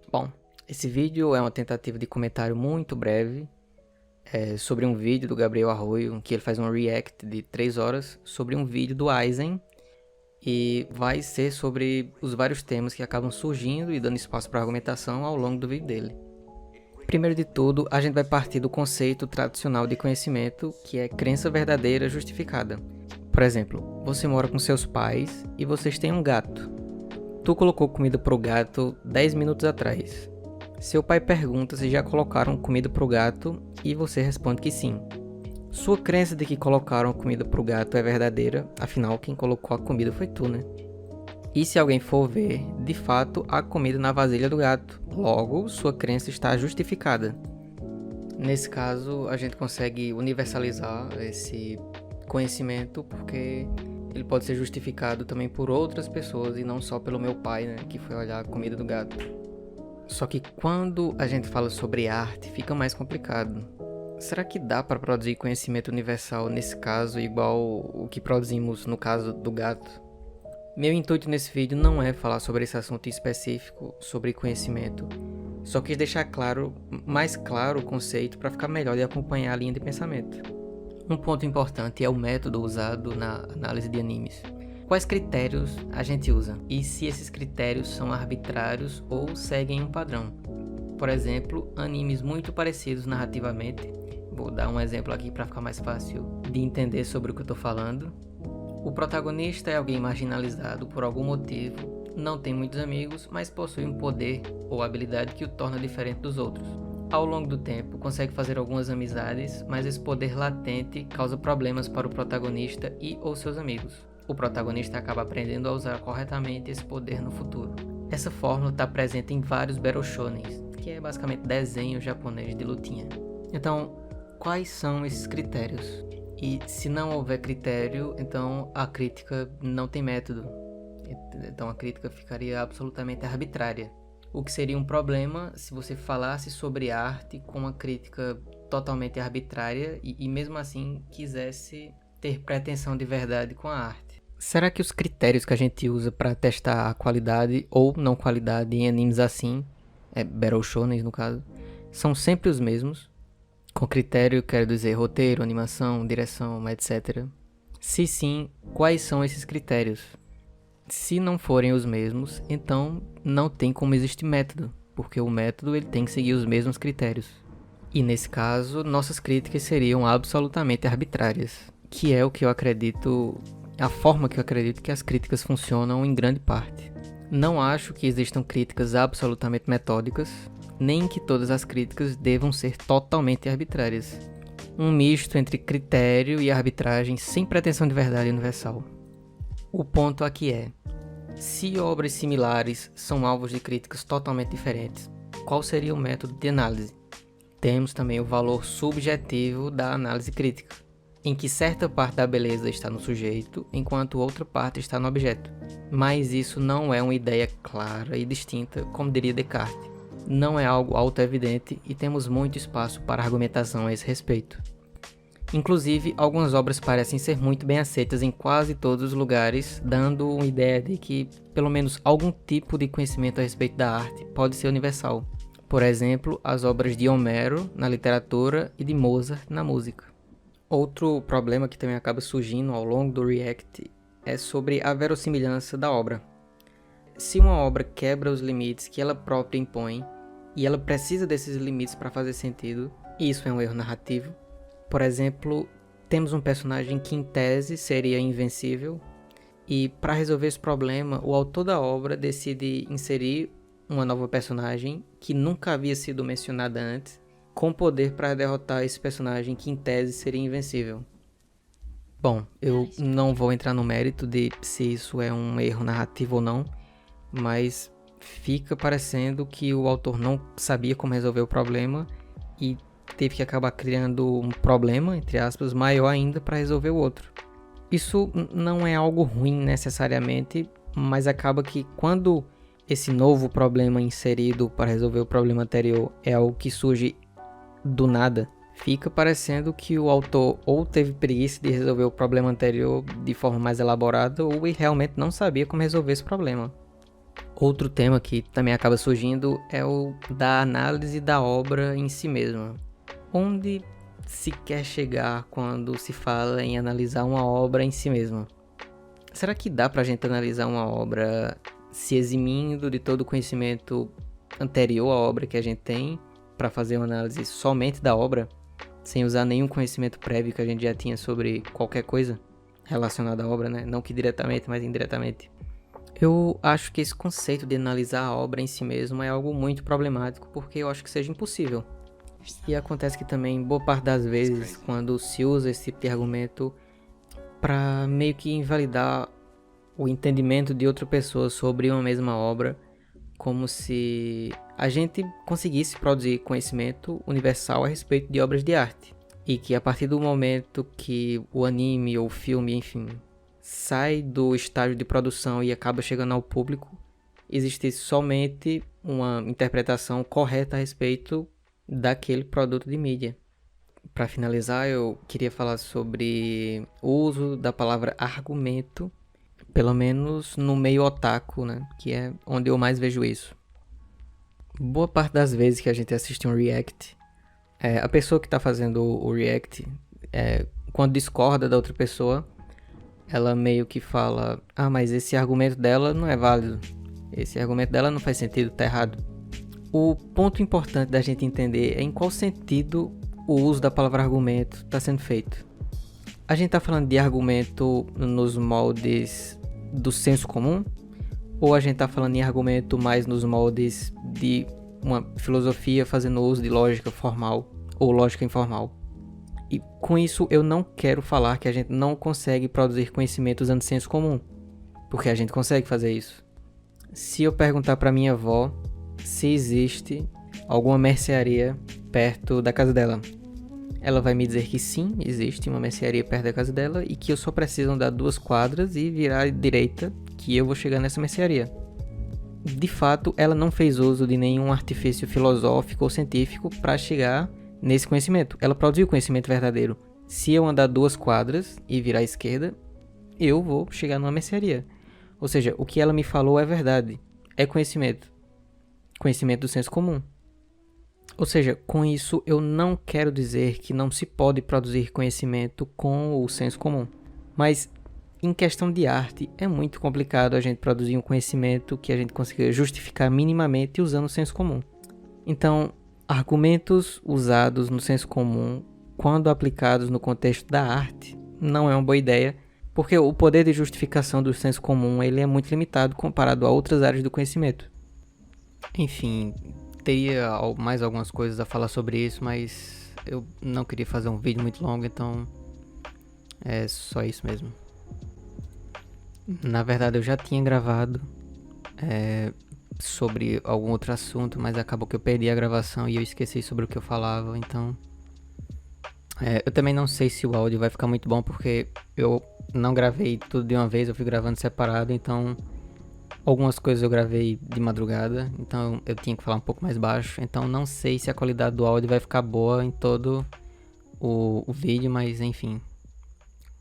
Bom, esse vídeo é uma tentativa de comentário muito breve sobre um vídeo do Gabriel Arroyo, em que ele faz um react de 3 horas sobre um vídeo do Aizen, e vai ser sobre os vários temas que acabam surgindo e dando espaço para argumentação ao longo do vídeo dele. Primeiro de tudo, a gente vai partir do conceito tradicional de conhecimento, que é crença verdadeira justificada. Por exemplo, você mora com seus pais e vocês têm um gato. Tu colocou comida pro gato 10 minutos atrás. Seu pai pergunta se já colocaram comida pro gato e você responde que sim. Sua crença de que colocaram comida pro gato é verdadeira, afinal quem colocou a comida foi tu, né? E se alguém for ver, de fato há comida na vasilha do gato, logo sua crença está justificada. Nesse caso, a gente consegue universalizar esse conhecimento porque ele pode ser justificado também por outras pessoas e não só pelo meu pai, né, que foi olhar a comida do gato. Só que quando a gente fala sobre arte, fica mais complicado. Será que dá para produzir conhecimento universal nesse caso igual o que produzimos no caso do gato? Meu intuito nesse vídeo não é falar sobre esse assunto específico, sobre conhecimento. Só quis deixar mais claro o conceito para ficar melhor de acompanhar a linha de pensamento. Um ponto importante é o método usado na análise de animes. Quais critérios a gente usa? E se esses critérios são arbitrários ou seguem um padrão? Por exemplo, animes muito parecidos narrativamente. Vou dar um exemplo aqui para ficar mais fácil de entender sobre o que eu estou falando. O protagonista é alguém marginalizado por algum motivo, não tem muitos amigos, mas possui um poder ou habilidade que o torna diferente dos outros. Ao longo do tempo, consegue fazer algumas amizades, mas esse poder latente causa problemas para o protagonista e ou seus amigos. O protagonista acaba aprendendo a usar corretamente esse poder no futuro. Essa fórmula está presente em vários battle shonens, que é basicamente desenho japonês de lutinha. Então, quais são esses critérios? E se não houver critério, então a crítica não tem método. Então a crítica ficaria absolutamente arbitrária. O que seria um problema se você falasse sobre arte com uma crítica totalmente arbitrária e mesmo assim quisesse ter pretensão de verdade com a arte. Será que os critérios que a gente usa para testar a qualidade ou não qualidade em animes assim, battle shonen no caso, são sempre os mesmos? Com critério, quero dizer roteiro, animação, direção, etc. Se sim, quais são esses critérios? Se não forem os mesmos, então não tem como existir método, porque o método ele tem que seguir os mesmos critérios. E nesse caso, nossas críticas seriam absolutamente arbitrárias, que é o que eu acredito, a forma que eu acredito que as críticas funcionam em grande parte. Não acho que existam críticas absolutamente metódicas, nem que todas as críticas devam ser totalmente arbitrárias. Um misto entre critério e arbitragem sem pretensão de verdade universal. O ponto aqui é, se obras similares são alvos de críticas totalmente diferentes, qual seria o método de análise? Temos também o valor subjetivo da análise crítica, em que certa parte da beleza está no sujeito, enquanto outra parte está no objeto. Mas isso não é uma ideia clara e distinta, como diria Descartes. Não é algo auto-evidente e temos muito espaço para argumentação a esse respeito. Inclusive, algumas obras parecem ser muito bem aceitas em quase todos os lugares, dando uma ideia de que pelo menos algum tipo de conhecimento a respeito da arte pode ser universal. Por exemplo, as obras de Homero na literatura e de Mozart na música. Outro problema que também acaba surgindo ao longo do React é sobre a verossimilhança da obra. Se uma obra quebra os limites que ela própria impõe, e ela precisa desses limites para fazer sentido, e isso é um erro narrativo. Por exemplo, temos um personagem que em tese seria invencível, e para resolver esse problema, o autor da obra decide inserir uma nova personagem que nunca havia sido mencionada antes, com poder para derrotar esse personagem que em tese seria invencível. Bom, eu não vou entrar no mérito de se isso é um erro narrativo ou não, mas fica parecendo que o autor não sabia como resolver o problema e teve que acabar criando um problema, entre aspas, maior ainda para resolver o outro. Isso não é algo ruim necessariamente, mas acaba que quando esse novo problema inserido para resolver o problema anterior é algo que surge do nada, fica parecendo que o autor ou teve preguiça de resolver o problema anterior de forma mais elaborada ou ele realmente não sabia como resolver esse problema. Outro tema que também acaba surgindo é o da análise da obra em si mesma. Onde se quer chegar quando se fala em analisar uma obra em si mesma? Será que dá pra gente analisar uma obra se eximindo de todo o conhecimento anterior à obra que a gente tem, para fazer uma análise somente da obra, sem usar nenhum conhecimento prévio que a gente já tinha sobre qualquer coisa relacionada à obra, né? Não que diretamente, mas indiretamente. Eu acho que esse conceito de analisar a obra em si mesmo é algo muito problemático, porque eu acho que seja impossível. E acontece que também, boa parte das vezes, quando se usa esse tipo de argumento para meio que invalidar o entendimento de outra pessoa sobre uma mesma obra, como se a gente conseguisse produzir conhecimento universal a respeito de obras de arte. E que a partir do momento que o anime ou o filme, enfim, sai do estágio de produção e acaba chegando ao público, existe somente uma interpretação correta a respeito daquele produto de mídia. Para finalizar, eu queria falar sobre o uso da palavra argumento, pelo menos no meio otaku, né, que é onde eu mais vejo isso. Boa parte das vezes que a gente assiste um react, a pessoa que está fazendo o react, quando discorda da outra pessoa, ela meio que fala: ah, mas esse argumento dela não é válido, esse argumento dela não faz sentido, tá errado. O ponto importante da gente entender é em qual sentido o uso da palavra argumento está sendo feito. A gente está falando de argumento nos moldes do senso comum? Ou a gente está falando em argumento mais nos moldes de uma filosofia fazendo uso de lógica formal ou lógica informal? E com isso eu não quero falar que a gente não consegue produzir conhecimento usando senso comum, porque a gente consegue fazer isso. Se eu perguntar para minha avó se existe alguma mercearia perto da casa dela, ela vai me dizer que sim, existe uma mercearia perto da casa dela e que eu só preciso andar 2 quadras e virar à direita que eu vou chegar nessa mercearia. De fato, ela não fez uso de nenhum artifício filosófico ou científico para chegar nesse conhecimento. Ela produziu conhecimento verdadeiro. Se eu andar 2 quadras e virar à esquerda, eu vou chegar numa mercearia. Ou seja, o que ela me falou é verdade. É conhecimento. Conhecimento do senso comum. Ou seja, com isso eu não quero dizer que não se pode produzir conhecimento com o senso comum. Mas em questão de arte é muito complicado a gente produzir um conhecimento que a gente consiga justificar minimamente usando o senso comum. Então, argumentos usados no senso comum, quando aplicados no contexto da arte, não é uma boa ideia, porque o poder de justificação do senso comum ele é muito limitado comparado a outras áreas do conhecimento. Enfim, teria mais algumas coisas a falar sobre isso, mas eu não queria fazer um vídeo muito longo, então é só isso mesmo. Na verdade eu já tinha gravado sobre algum outro assunto, mas acabou que eu perdi a gravação e eu esqueci sobre o que eu falava, então eu também não sei se o áudio vai ficar muito bom, porque eu não gravei tudo de uma vez, eu fui gravando separado, então algumas coisas eu gravei de madrugada, então eu tinha que falar um pouco mais baixo, então não sei se a qualidade do áudio vai ficar boa em todo o vídeo, mas enfim.